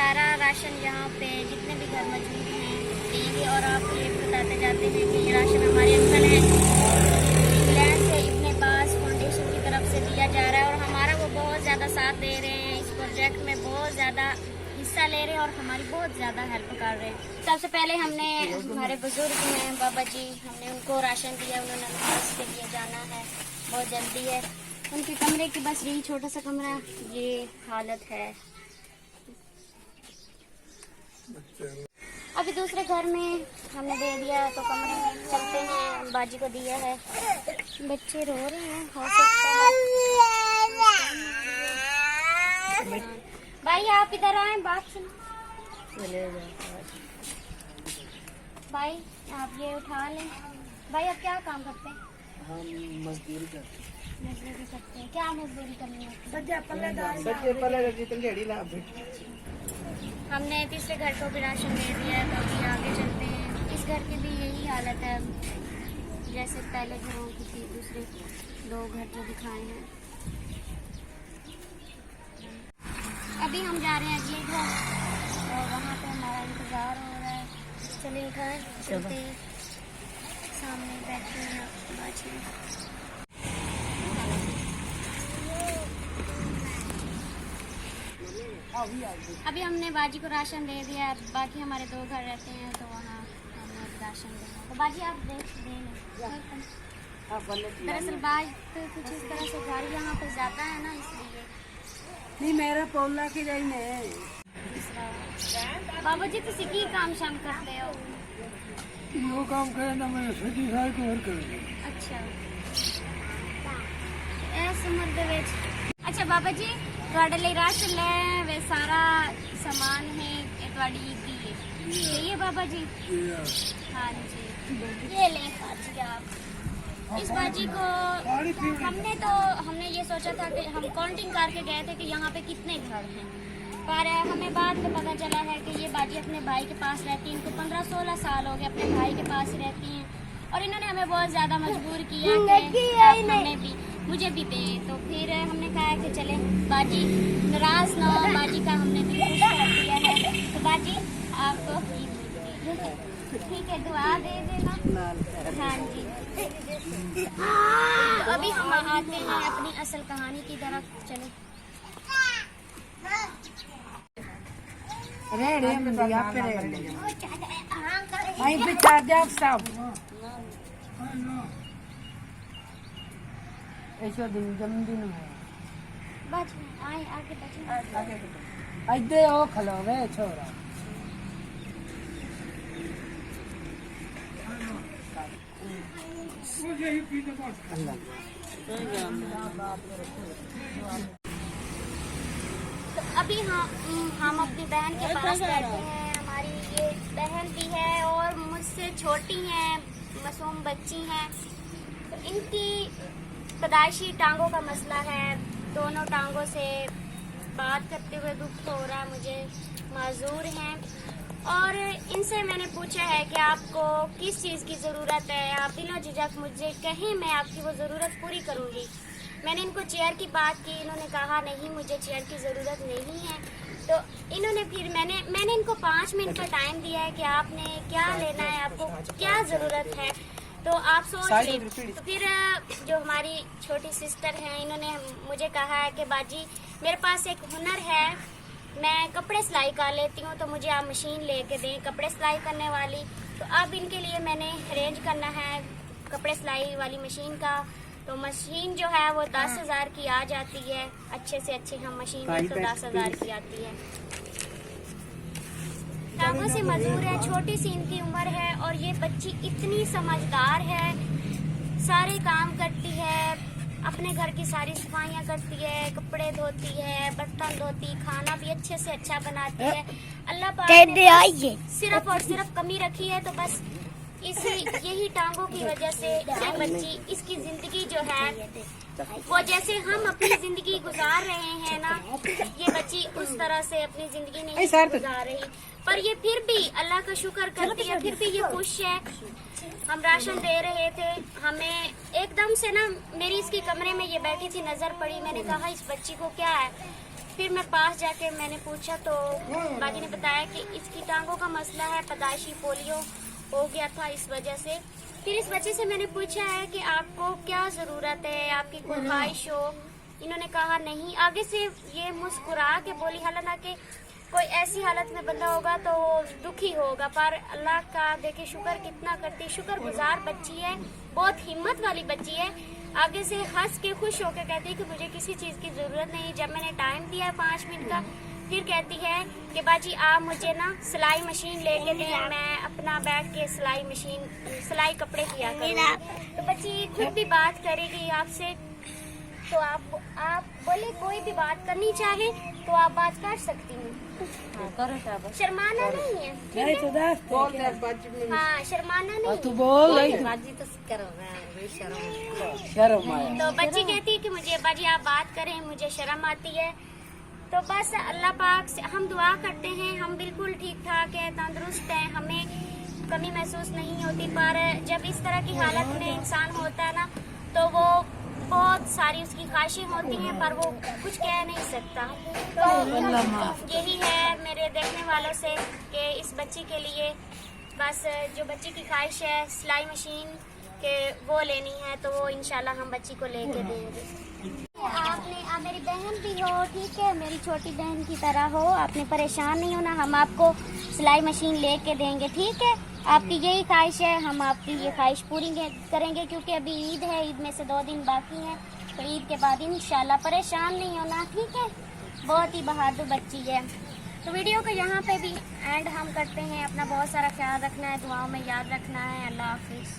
सारा राशन यहाँ पे जितने भी घर मौजूद हैं देंगे। और आपको ये बताते जाते हैं कि ये राशन हमारे अंकल हैं इंग्लैंड से अपने पास फाउंडेशन की तरफ से दिया जा रहा है, और हमारा वो बहुत ज़्यादा साथ दे रहे हैं, इस प्रोजेक्ट में बहुत ज़्यादा हिस्सा ले रहे हैं और हमारी बहुत ज़्यादा हेल्प कर रहे हैं। सबसे पहले हमने हमारे बुजुर्ग हैं बाबा जी, हमने उनको राशन दिया, उन्होंने नमाज के लिए जाना है, बहुत जल्दी है। उनके कमरे की बस यही छोटा सा कमरा, ये हालत है। अभी दूसरे घर में हमने दे दिया तो कमरे में चलते हैं, बाजी को दिया है। बच्चे रो रहे हैं, हो सकता है। भाई आप इधर आए, बात सुनो। भाई आप ये उठा लें। भाई आप क्या काम करते हैं? हम मजदूरी करते हैं। क्या मजदूरी करनी है? हमने तीसरे घर को भी राशन दे दिया है, तो अभी आगे चलते हैं। इस घर की भी यही हालत है जैसे पहले घरों की थी, दूसरे दो घर जो दिखाए हैं। अभी हम जा रहे हैं अगले घर और वहाँ पे हमारा इंतज़ार हो रहा है। चलिए घर चलते हैं, सामने बैठे हैं बाजी। अभी हमने बाजी को राशन दे दिया, बाकी हमारे दो घर रहते हैं तो वहाँ हमने राशन देना। तो बाजी आप देख दरअसल बाज तो कुछ इस तरह से गाड़ी यहाँ पे जाता है ना, इसलिए नहीं मेरा पौला की जाई नहीं। बाबा जी तुसी की काम शाम करते हो? वो काम करे ना मैं सजी साल को और कर। अच्छा इस उम्र दे विच। अच्छा बाबा जी ਤੁਹਾਡੇ ਲਈ राशन ले वे सारा सामान है ਤੁਹਾਡੀ ईदी है, यही है बाबा जी? हाँ जी ये लें बाजी आप। इस बाजी को हमने ये सोचा था कि हम काउंटिंग करके गए थे कि यहाँ पे कितने घर हैं, पर हमें बाद में पता चला है कि ये बाजी अपने भाई के पास रहती है। इनको 15-16 साल हो गए अपने भाई के पास रहती हैं, और इन्होंने हमें बहुत ज़्यादा मजबूर किया कि हमें भी मुझे भी दे। तो फिर हमने कहा कि चले बाजी नाराज ना हो, बाजी का हमने दिल खुश कर दिया है। तो बाजी आपको ठीक है, दुआ दे देना। हाँ जी अभी हम आते हैं अपनी असल कहानी की तरफ। चले ऐसा जन्मदिन है आए आगे अदे ओ खलोवे छोरा तो अभी हम अपनी बहन के पास बैठे हैं। हमारी ये बहन भी है और मुझसे छोटी हैं, मासूम बच्ची हैं। तो इनकी पैदाइशी टांगों का मसला है, दोनों टांगों से बात करते हुए दुख हो रहा है मुझे, माजूर हैं। और इनसे मैंने पूछा है कि आपको किस चीज़ की ज़रूरत है, आप बिना झिझक मुझे कहें, मैं आपकी वो ज़रूरत पूरी करूँगी। मैंने इनको चेयर की बात की, इन्होंने कहा नहीं मुझे चेयर की ज़रूरत नहीं है। तो इन्होंने फिर मैंने इनको 5 मिनट का टाइम दिया है कि आपने क्या लेना है, आपको क्या ज़रूरत है, तो आप सोच लें। तो फिर जो हमारी छोटी सिस्टर हैं, इन्होंने मुझे कहा है कि बाजी मेरे पास एक हुनर है, मैं कपड़े सिलाई कर लेती हूँ, तो मुझे आप मशीन लेके दें कपड़े सिलाई करने वाली। तो अब इनके लिए मैंने अरेंज करना है कपड़े सिलाई वाली मशीन का। तो मशीन जो है वो 10,000 की आ जाती है, अच्छे से अच्छे हम मशीन में तो 10,000 की आती है। टांगों से मजबूर है, छोटी सी इनकी उम्र है, और ये बच्ची इतनी समझदार है, सारे काम करती है, अपने घर की सारी सफाइयाँ करती है, कपड़े धोती है, बर्तन धोती, खाना भी अच्छे से अच्छा बनाती है। अल्लाह पाक ने सिर्फ और सिर्फ कमी रखी है, तो बस यही टांगों की वजह से ये बच्ची, इसकी जिंदगी जो है वो जैसे हम अपनी जिंदगी गुजार रहे हैं ना, ये बच्ची उस तरह से अपनी जिंदगी नहीं गुजार रही, पर ये फिर भी अल्लाह का शुक्र करती है, फिर भी ये खुश है। हम राशन दे रहे थे, हमें एकदम से ना मेरी इसके कमरे में ये बैठी थी, नजर पड़ी, मैंने कहा इस बच्ची को क्या है, फिर मैं पास जाके मैंने पूछा तो बाजी ने बताया कि इसकी टांगों का मसला है, पैदाइशी पोलियो हो गया था इस वजह से। फिर इस बच्चे से मैंने पूछा है कि आपको क्या ज़रूरत है, आपकी कोई ख्वाहिश हो। इन्होंने कहा नहीं। आगे से ये मुस्कुरा के बोली, हालांकि कोई ऐसी हालत में बंदा होगा तो वो दुखी होगा, पर अल्लाह का देखिए शुक्र कितना करती, शुक्रगुजार बच्ची है, बहुत हिम्मत वाली बच्ची है। आगे से हंस के खुश होकर कहती है कि मुझे किसी चीज़ की ज़रूरत नहीं। जब मैंने टाइम दिया 5 मिनट का, फिर कहती है कि बाजी आप मुझे ना सिलाई मशीन लेके दें, मैं अपना बैठ के सिलाई कपड़े किया करूँगी। तो बच्ची खुद भी बात करेगी आपसे, तो आप बोले कोई भी बात करनी चाहे तो आप बात कर सकती हूँ। शर्माना नहीं है, नहीं तो दस हाँ शर्माना नहीं। तू बोल बाजी तो शर्म आया। तो बच्ची कहती है कि मुझे बाजी आप बात करें, मुझे शर्म आती है। तो बस अल्लाह पाक से हम दुआ करते हैं, हम बिल्कुल ठीक ठाक है, तंदुरुस्त हैं, हमें कमी महसूस नहीं होती। पर जब इस तरह की हालत में इंसान होता है ना, तो वो बहुत सारी उसकी ख्वाहिशें होती हैं, पर वो कुछ कह नहीं सकता। तो यही है मेरे देखने वालों से कि इस बच्ची के लिए बस जो बच्ची की ख्वाहिश है सिलाई मशीन के वो लेनी है, तो वो इंशाल्लाह हम बच्ची को लेके देंगे। आप मेरी बहन भी हो, ठीक है, मेरी छोटी बहन की तरह हो, आपने परेशान नहीं होना, हम आपको सिलाई मशीन लेके देंगे, ठीक है। आपकी यही ख्वाहिश है, हम आपकी ये ख्वाहिश पूरी करेंगे, क्योंकि अभी ईद है, ईद में से 2 दिन बाकी हैं, तो ईद के बाद इंशाल्लाह परेशान नहीं होना, ठीक है। बहुत ही बहादुर बच्ची है। तो वीडियो को यहाँ पे भी एंड हम करते हैं। अपना बहुत सारा ख्याल रखना है, दुआओं में याद रखना है। अल्लाह हाफिज़।